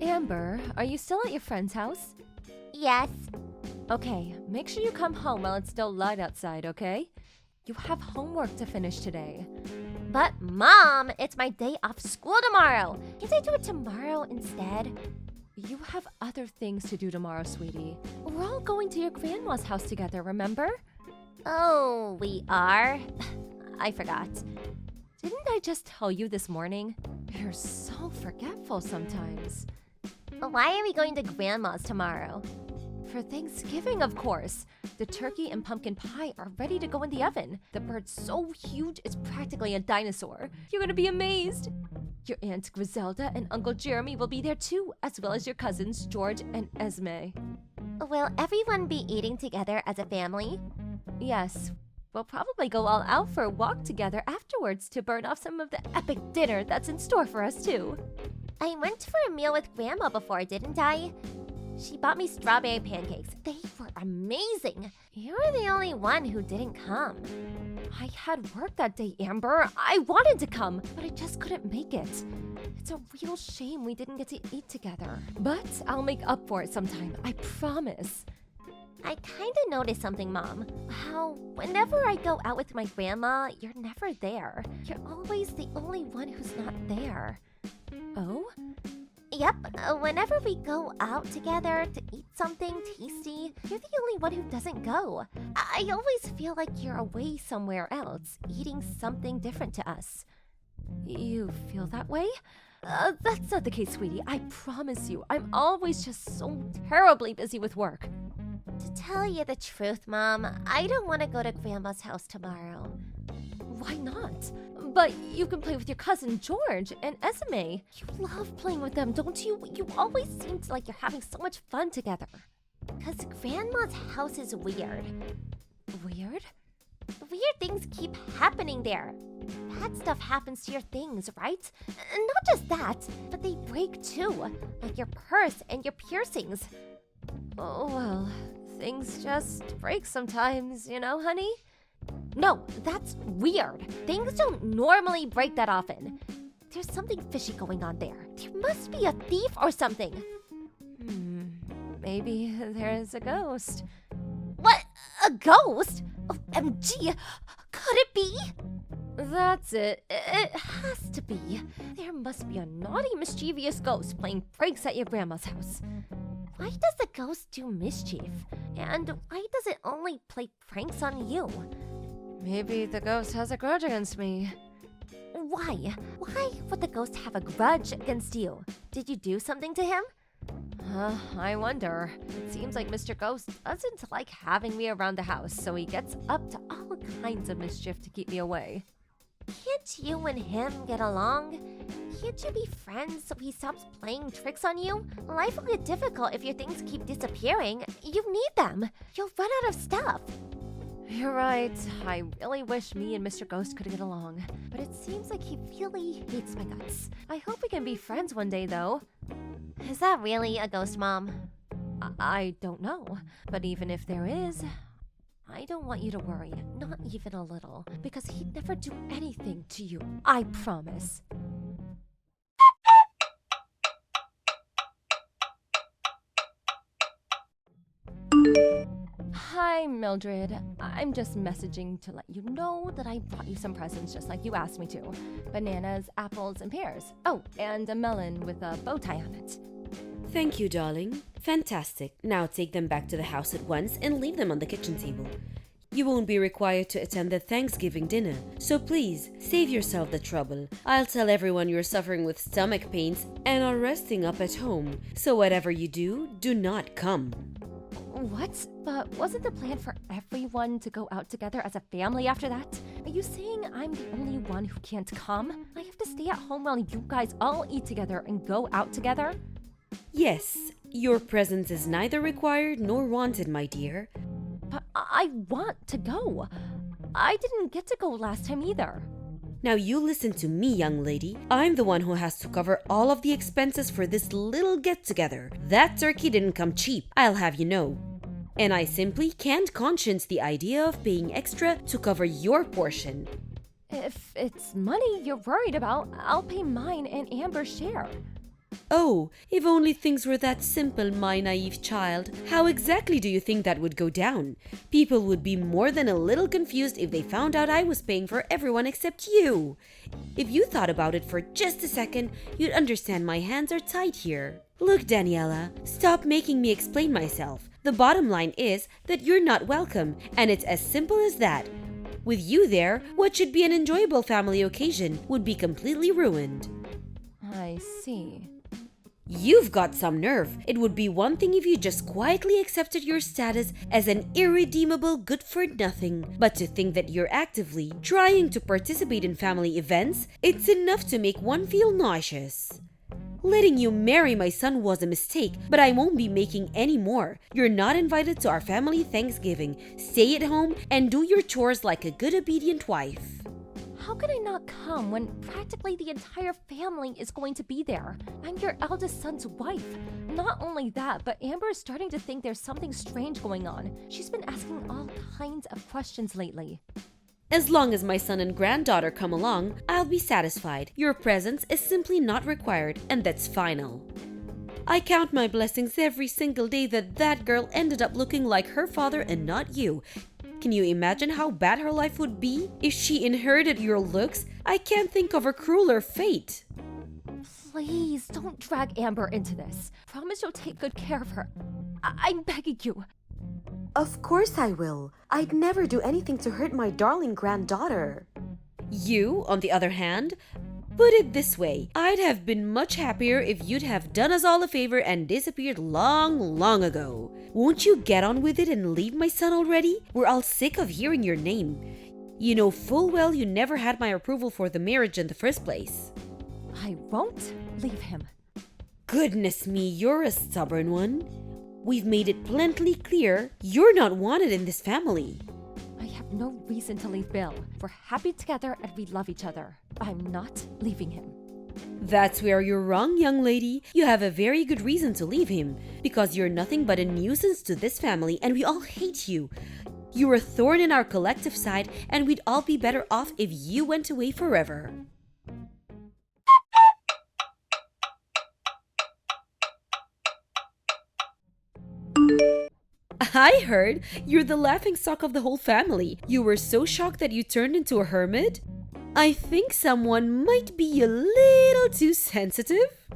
Amber, are you still at your friend's house? Yes. Okay, make sure you come home while it's still light outside, okay? You have homework to finish today. But Mom, it's my day off school tomorrow. Can't I do it tomorrow instead? You have other things to do tomorrow, sweetie. We're all going to your grandma's house together, remember? Oh, we are? I forgot. Didn't I just tell you this morning? You're so forgetful sometimes. Why are we going to Grandma's tomorrow? For Thanksgiving, of course. The turkey and pumpkin pie are ready to go in the oven. The bird's so huge it's practically a dinosaur. You're gonna be amazed. Your Aunt Griselda and Uncle Jeremy will be there too, as well as your cousins George and Esme. Will everyone be eating together as a family? Yes. We'll probably go all out for a walk together afterwards to burn off some of the epic dinner that's in store for us too. I went for a meal with Grandma before, didn't I? She bought me strawberry pancakes. They were amazing. You're the only one who didn't come. I had work that day, Amber. I wanted to come, but I just couldn't make it. It's a real shame we didn't get to eat together. But I'll make up for it sometime, I promise. I kinda noticed something, Mom. How whenever I go out with my grandma, you're never there. You're always the only one who's not there. Oh? Yep, whenever we go out together to eat something tasty, you're the only one who doesn't go. I always feel like you're away somewhere else, eating something different to us. You feel that way? That's not the case, sweetie. I promise you. I'm always just so terribly busy with work. To tell you the truth, Mom, I don't want to go to Grandma's house tomorrow. Why not? But you can play with your cousin George and Esme. You love playing with them, don't you? You always seem like you're having so much fun together. Because Grandma's house is weird. Weird? Weird things keep happening there. Bad stuff happens to your things, right? Not just that, but they break too. Like your purse and your piercings. Oh, well, things just break sometimes, you know, honey? No, that's weird. Things don't normally break that often. There's something fishy going on there. There must be a thief or something. Maybe there's a ghost. What? A ghost? OMG! Could it be? That's it. It has to be. There must be a naughty, mischievous ghost playing pranks at your grandma's house. Why does the ghost do mischief? And why does it only play pranks on you? Maybe the ghost has a grudge against me. Why? Why would the ghost have a grudge against you? Did you do something to him? I wonder. It seems like Mr. Ghost doesn't like having me around the house, so he gets up to all kinds of mischief to keep me away. Can't you and him get along? Can't you be friends so he stops playing tricks on you? Life will get difficult if your things keep disappearing. You need them. You'll run out of stuff. You're right. I really wish me and Mr. Ghost could get along. But it seems like he really hates my guts. I hope we can be friends one day, though. Is that really a ghost, Mom? I don't know. But even if there is, I don't want you to worry. Not even a little. Because he'd never do anything to you. I promise. Hi, Mildred. I'm just messaging to let you know that I brought you some presents just like you asked me to. Bananas, apples, and pears. Oh, and a melon with a bow tie on it. Thank you, darling. Fantastic. Now take them back to the house at once and leave them on the kitchen table. You won't be required to attend the Thanksgiving dinner, so please, save yourself the trouble. I'll tell everyone you're suffering with stomach pains and are resting up at home, so whatever you do, do not come. What? But wasn't the plan for everyone to go out together as a family after that? Are you saying I'm the only one who can't come? I have to stay at home while you guys all eat together and go out together? Yes, your presence is neither required nor wanted, my dear. But I want to go. I didn't get to go last time either. Now you listen to me, young lady. I'm the one who has to cover all of the expenses for this little get-together. That turkey didn't come cheap, I'll have you know. And I simply can't conscience the idea of paying extra to cover your portion. If it's money you're worried about, I'll pay mine and Amber's share. Oh, if only things were that simple, my naive child. How exactly do you think that would go down? People would be more than a little confused if they found out I was paying for everyone except you. If you thought about it for just a second, you'd understand my hands are tied here. Look, Daniela, stop making me explain myself. The bottom line is that you're not welcome, and it's as simple as that. With you there, what should be an enjoyable family occasion would be completely ruined. I see. You've got some nerve. It would be one thing if you just quietly accepted your status as an irredeemable good-for-nothing. But to think that you're actively trying to participate in family events, it's enough to make one feel nauseous. Letting you marry my son was a mistake, but I won't be making any more. You're not invited to our family Thanksgiving. Stay at home and do your chores like a good obedient wife. How could I not come when practically the entire family is going to be there? I'm your eldest son's wife. Not only that, but Amber is starting to think there's something strange going on. She's been asking all kinds of questions lately. As long as my son and granddaughter come along, I'll be satisfied. Your presence is simply not required, and that's final. I count my blessings every single day that that girl ended up looking like her father and not you. Can you imagine how bad her life would be if she inherited your looks? I can't think of a crueler fate. Please don't drag Amber into this. Promise you'll take good care of her. I'm begging you. Of course I will. I'd never do anything to hurt my darling granddaughter. You, on the other hand, put it this way, I'd have been much happier if you'd have done us all a favor and disappeared long ago. Won't you get on with it and leave my son already? We're all sick of hearing your name. You know full well you never had my approval for the marriage in the first place. I won't leave him. Goodness me, you're a stubborn one. We've made it plenty clear you're not wanted in this family. I have no reason to leave Bill. We're happy together and we love each other. I'm not leaving him. That's where you're wrong, young lady. You have a very good reason to leave him, because you're nothing but a nuisance to this family and we all hate you. You're a thorn in our collective side and we'd all be better off if you went away forever. I heard you're the laughingstock of the whole family. You were so shocked that you turned into a hermit? I think someone might be a little too sensitive.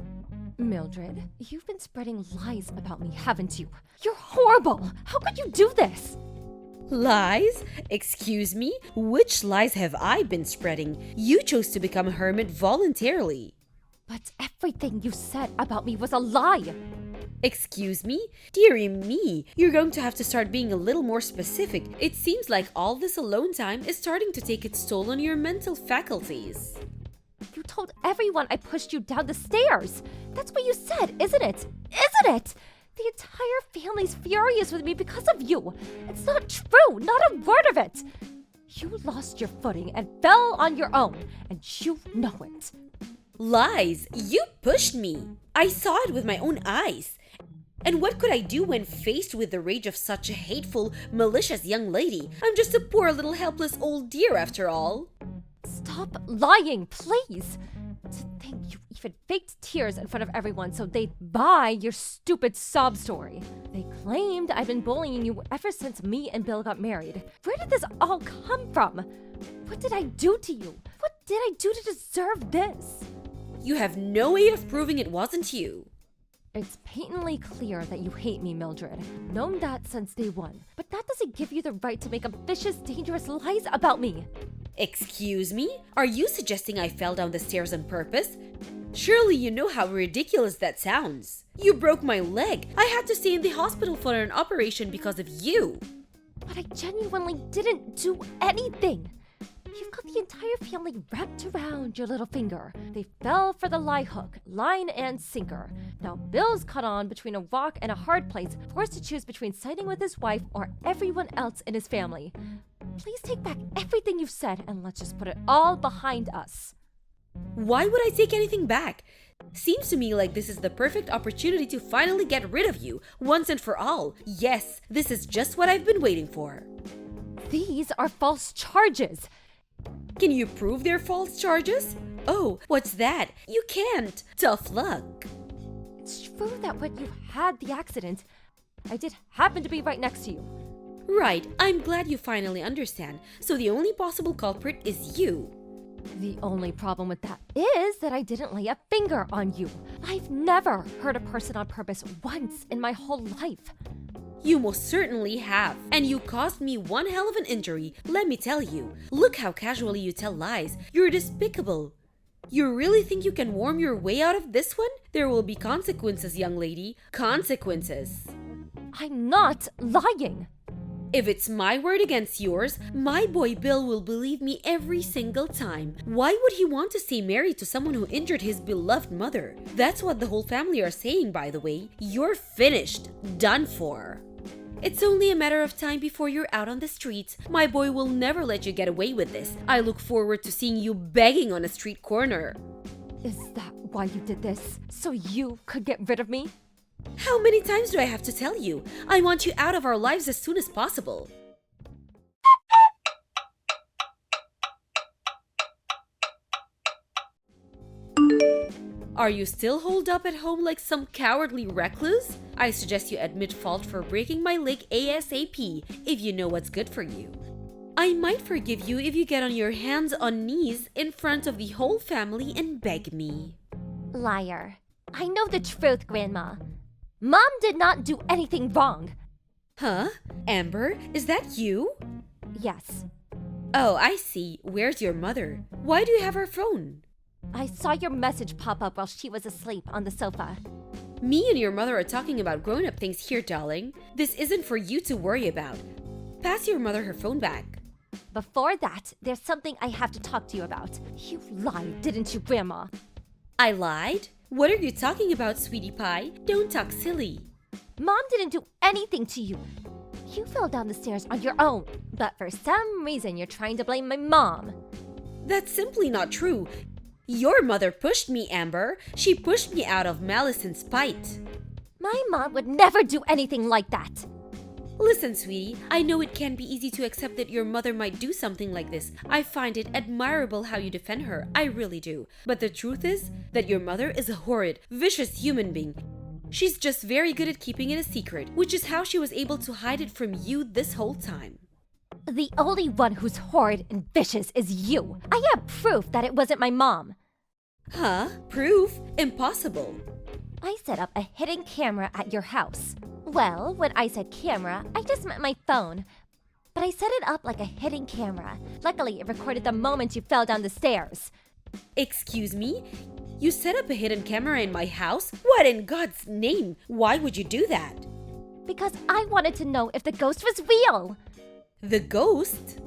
Mildred, you've been spreading lies about me, haven't you? You're horrible! How could you do this? Lies? Excuse me? Which lies have I been spreading? You chose to become a hermit voluntarily. But everything you said about me was a lie! Excuse me? Dearie me, you're going to have to start being a little more specific. It seems like all this alone time is starting to take its toll on your mental faculties. You told everyone I pushed you down the stairs! That's what you said, isn't it? Isn't it? The entire family's furious with me because of you! It's not true! Not a word of it! You lost your footing and fell on your own, and you know it. Lies! You pushed me! I saw it with my own eyes. And what could I do when faced with the rage of such a hateful, malicious young lady? I'm just a poor little helpless old dear after all. Stop lying, please! To think you even faked tears in front of everyone so they'd buy your stupid sob story. They claimed I've been bullying you ever since me and Bill got married. Where did this all come from? What did I do to you? What did I do to deserve this? You have no way of proving it wasn't you. It's patently clear that you hate me, Mildred. Known that since day one. But that doesn't give you the right to make vicious, dangerous lies about me. Excuse me? Are you suggesting I fell down the stairs on purpose? Surely you know how ridiculous that sounds. You broke my leg. I had to stay in the hospital for an operation because of you. But I genuinely didn't do anything. You've got the entire family wrapped around your little finger. They fell for the lie hook, line and sinker. Now Bill's caught on between a rock and a hard place, forced to choose between siding with his wife or everyone else in his family. Please take back everything you've said and let's just put it all behind us. Why would I take anything back? Seems to me like this is the perfect opportunity to finally get rid of you, once and for all. Yes, this is just what I've been waiting for. These are false charges. Can you prove they're false charges? Oh, what's that? You can't. Tough luck. true that when you had the accident, I did happen to be right next to you. Right, I'm glad you finally understand. So the only possible culprit is you. The only problem with that is that I didn't lay a finger on you. I've never hurt a person on purpose once in my whole life. You most certainly have. And you caused me one hell of an injury, let me tell you. Look how casually you tell lies. You're despicable. You really think you can worm your way out of this one? There will be consequences, young lady. Consequences. I'm not lying. If it's my word against yours, my boy Bill will believe me every single time. Why would he want to stay married to someone who injured his beloved mother? That's what the whole family are saying, by the way. You're finished. Done for. It's only a matter of time before you're out on the streets. My boy will never let you get away with this. I look forward to seeing you begging on a street corner. Is that why you did this? So you could get rid of me? How many times do I have to tell you? I want you out of our lives as soon as possible. Are you still holed up at home like some cowardly recluse? I suggest you admit fault for breaking my leg ASAP if you know what's good for you. I might forgive you if you get on your hands on knees in front of the whole family and beg me. Liar. I know the truth, Grandma. Mom did not do anything wrong. Huh? Amber, is that you? Yes. Oh, I see. Where's your mother? Why do you have her phone? I saw your message pop up while she was asleep on the sofa. Me and your mother are talking about grown-up things here, darling. This isn't for you to worry about. Pass your mother her phone back. Before that, there's something I have to talk to you about. You lied, didn't you, Grandma? I lied? What are you talking about, sweetie pie? Don't talk silly. Mom didn't do anything to you. You fell down the stairs on your own. But for some reason, you're trying to blame my mom. That's simply not true. Your mother pushed me, Amber. She pushed me out of malice and spite. My mom would never do anything like that. Listen, sweetie, I know it can be easy to accept that your mother might do something like this. I find it admirable how you defend her. I really do. But the truth is that your mother is a horrid, vicious human being. She's just very good at keeping it a secret, which is how she was able to hide it from you this whole time. The only one who's horrid and vicious is you. I have proof that it wasn't my mom. Huh? Proof? Impossible. I set up a hidden camera at your house. Well, when I said camera, I just meant my phone. But I set it up like a hidden camera. Luckily, it recorded the moment you fell down the stairs. Excuse me? You set up a hidden camera in my house? What in God's name? Why would you do that? Because I wanted to know if the ghost was real. The ghost?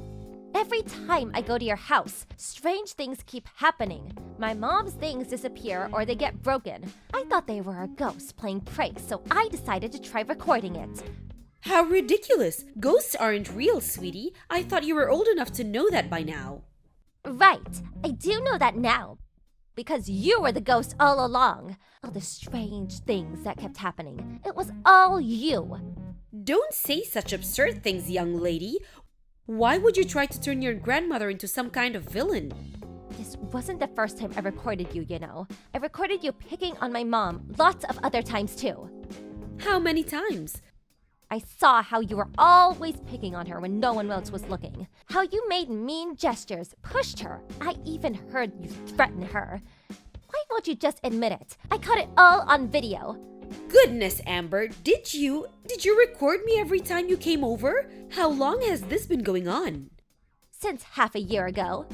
Every time I go to your house, strange things keep happening. My mom's things disappear or they get broken. I thought they were a ghost playing pranks, so I decided to try recording it. How ridiculous! Ghosts aren't real, sweetie. I thought you were old enough to know that by now. Right, I do know that now. Because you were the ghost all along. All the strange things that kept happening. It was all you. Don't say such absurd things, young lady. Why would you try to turn your grandmother into some kind of villain? This wasn't the first time I recorded you, you know. I recorded you picking on my mom lots of other times too. How many times? I saw how you were always picking on her when no one else was looking. How you made mean gestures, pushed her. I even heard you threaten her. Why won't you just admit it? I caught it all on video. Goodness, Amber, did you record me every time you came over? How long has this been going on? Since half a year ago.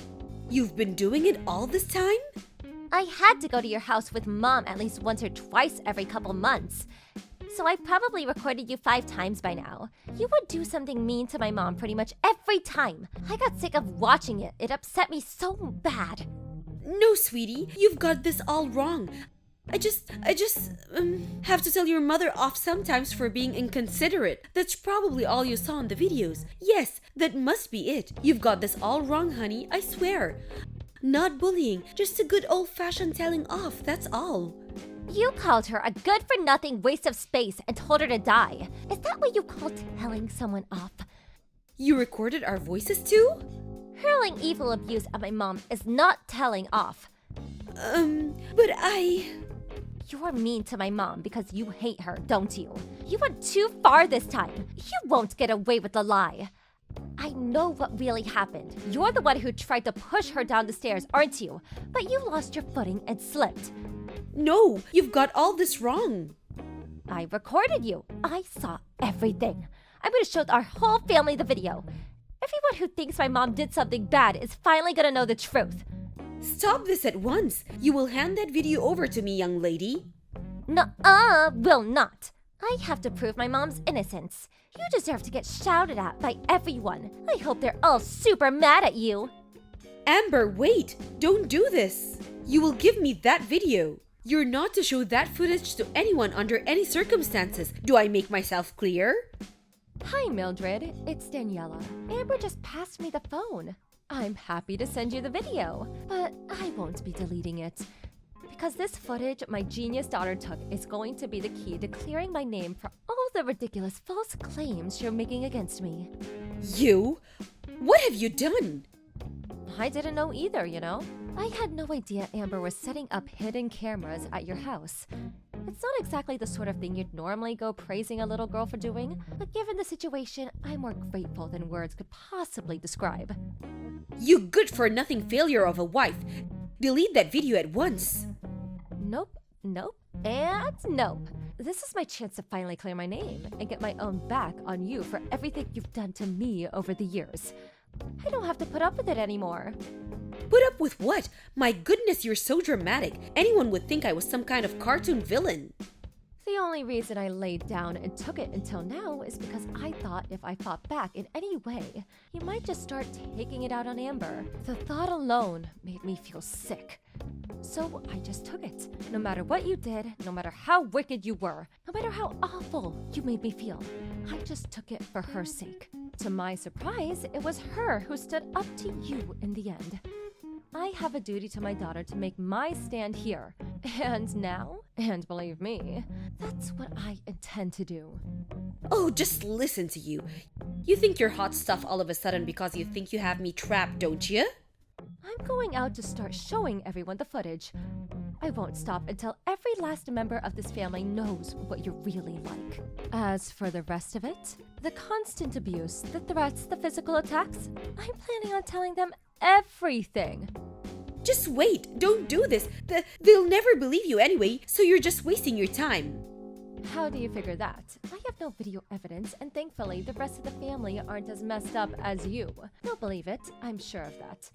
You've been doing it all this time? I had to go to your house with Mom at least once or twice every couple months. So I probably recorded you 5 times by now. You would do something mean to my mom pretty much every time. I got sick of watching it. It upset me so bad. No, sweetie, you've got this all wrong. I just have to tell your mother off sometimes for being inconsiderate. That's probably all you saw in the videos. Yes, that must be it. You've got this all wrong, honey, I swear. Not bullying, just a good old-fashioned telling off, that's all. You called her a good-for-nothing waste of space and told her to die. Is that what you call telling someone off? You recorded our voices too? Hurling evil abuse at my mom is not telling off. But You're mean to my mom because you hate her, don't you? You went too far this time. You won't get away with the lie. I know what really happened. You're the one who tried to push her down the stairs, aren't you? But you lost your footing and slipped. No, you've got all this wrong. I recorded you. I saw everything. I'm going to show our whole family the video. Everyone who thinks my mom did something bad is finally going to know the truth. Stop this at once. You will hand that video over to me, young lady. Nuh-uh, will not. I have to prove my mom's innocence. You deserve to get shouted at by everyone. I hope they're all super mad at you. Amber, wait! Don't do this! You will give me that video. You're not to show that footage to anyone under any circumstances. Do I make myself clear? Hi, Mildred. It's Daniela. Amber just passed me the phone. I'm happy to send you the video, but I won't be deleting it. Because this footage my genius daughter took is going to be the key to clearing my name for all the ridiculous false claims you're making against me. You? What have you done? I didn't know either, you know? I had no idea Amber was setting up hidden cameras at your house. It's not exactly the sort of thing you'd normally go praising a little girl for doing, but given the situation, I'm more grateful than words could possibly describe. You good-for-nothing failure of a wife. Delete that video at once. Nope, and nope. This is my chance to finally clear my name and get my own back on you for everything you've done to me over the years. I don't have to put up with it anymore. Put up with what? My goodness, you're so dramatic. Anyone would think I was some kind of cartoon villain. The only reason I laid down and took it until now is because I thought if I fought back in any way, you might just start taking it out on Amber. The thought alone made me feel sick. So I just took it. No matter what you did, no matter how wicked you were, no matter how awful you made me feel, I just took it for her sake. To my surprise, it was her who stood up to you in the end. I have a duty to my daughter to make my stand here. And now, and believe me, that's what I intend to do. Oh, just listen to you. You think you're hot stuff all of a sudden because you think you have me trapped, don't you? I'm going out to start showing everyone the footage. I won't stop until every last member of this family knows what you're really like. As for the rest of it, the constant abuse, the threats, the physical attacks, I'm planning on telling them everything. Just wait, don't do this. They'll never believe you anyway, so you're just wasting your time. How do you figure that? I have no video evidence, and thankfully the rest of the family aren't as messed up as you. They'll believe it, I'm sure of that.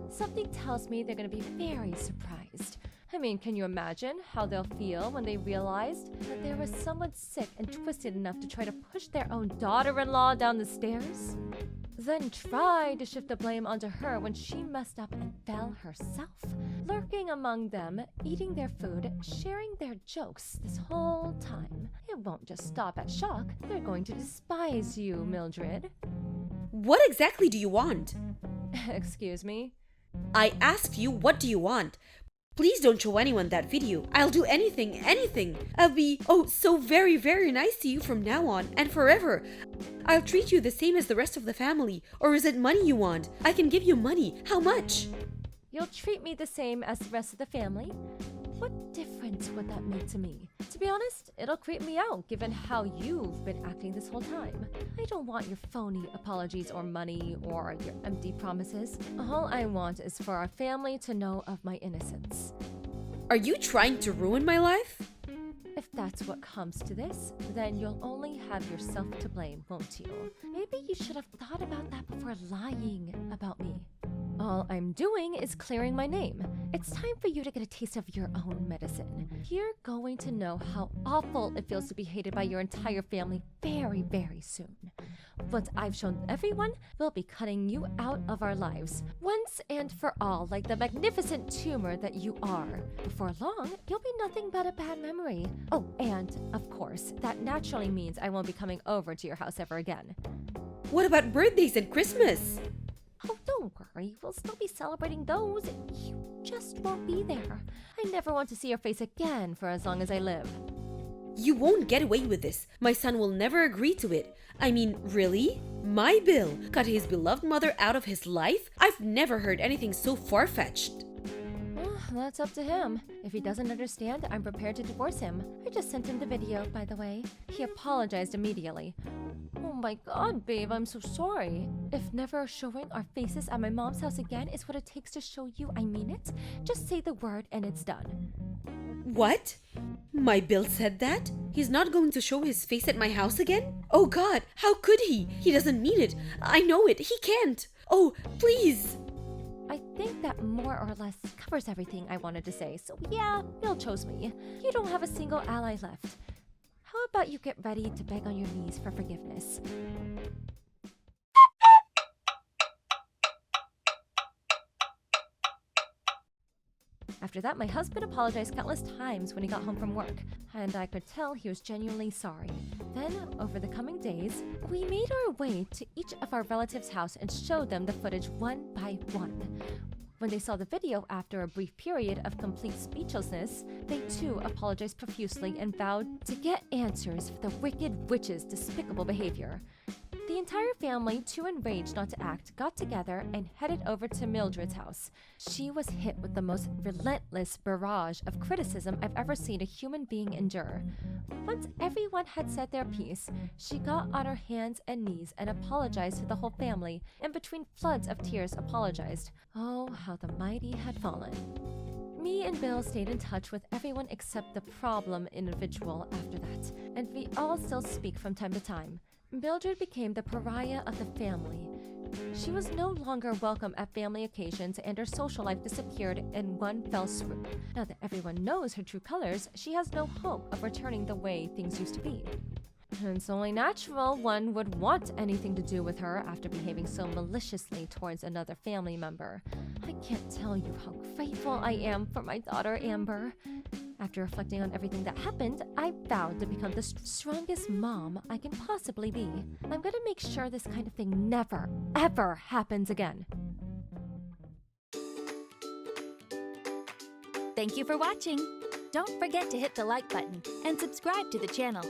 Something tells me they're gonna be very surprised. I mean, can you imagine how they'll feel when they realized that there was someone sick and twisted enough to try to push their own daughter-in-law down the stairs? Then try to shift the blame onto her when she messed up and fell herself. Lurking among them, eating their food, sharing their jokes this whole time. It won't just stop at shock. They're going to despise you, Mildred. What exactly do you want? Excuse me? I asked you, what do you want? Please don't show anyone that video. I'll do anything. I'll be, so very, very nice to you from now on and forever. I'll treat you the same as the rest of the family. Or is it money you want? I can give you money. How much? You'll treat me the same as the rest of the family? What difference would that make to me? To be honest, it'll creep me out given how you've been acting this whole time. I don't want your phony apologies or money or your empty promises. All I want is for our family to know of my innocence. Are you trying to ruin my life? If that's what comes to this, then you'll only have yourself to blame, won't you? Maybe you should have thought about that before lying about me. All I'm doing is clearing my name. It's time for you to get a taste of your own medicine. You're going to know how awful it feels to be hated by your entire family very, very soon. Once I've shown everyone, we'll be cutting you out of our lives, once and for all, like the magnificent tumor that you are. Before long, you'll be nothing but a bad memory. Oh, and, of course, that naturally means I won't be coming over to your house ever again. What about birthdays and Christmas? Oh, don't worry. We'll still be celebrating those. You just won't be there. I never want to see your face again for as long as I live. You won't get away with this. My son will never agree to it. I mean, really? My Bill cut his beloved mother out of his life? I've never heard anything so far-fetched. That's up to him. If he doesn't understand, I'm prepared to divorce him. I just sent him the video, by the way. He apologized immediately. Oh my god, babe, I'm so sorry. If never showing our faces at my mom's house again is what it takes to show you I mean it, just say the word and it's done. What? My Bill said that? He's not going to show his face at my house again? Oh God, how could he? He doesn't mean it. I know it. He can't. Oh, please. I think that more or less covers everything I wanted to say, so yeah, Bill chose me. You don't have a single ally left. How about you get ready to beg on your knees for forgiveness? After that, my husband apologized countless times when he got home from work, and I could tell he was genuinely sorry. Then, over the coming days, we made our way to each of our relatives' house and showed them the footage one by one. When they saw the video after a brief period of complete speechlessness, they too apologized profusely and vowed to get answers for the wicked witch's despicable behavior. The entire family, too enraged not to act, got together and headed over to Mildred's house. She was hit with the most relentless barrage of criticism I've ever seen a human being endure. Once everyone had said their piece, she got on her hands and knees and apologized to the whole family, and between floods of tears apologized. Oh, how the mighty had fallen. Me and Bill stayed in touch with everyone except the problem individual after that, and we all still speak from time to time. Mildred became the pariah of the family. She was no longer welcome at family occasions, and her social life disappeared in one fell swoop. Now that everyone knows her true colors, she has no hope of returning the way things used to be. It's only natural one would want anything to do with her after behaving so maliciously towards another family member. I can't tell you how grateful I am for my daughter Amber. After reflecting on everything that happened, I vowed to become the strongest mom I can possibly be. I'm gonna make sure this kind of thing never, ever happens again. Thank you for watching. Don't forget to hit the like button and subscribe to the channel.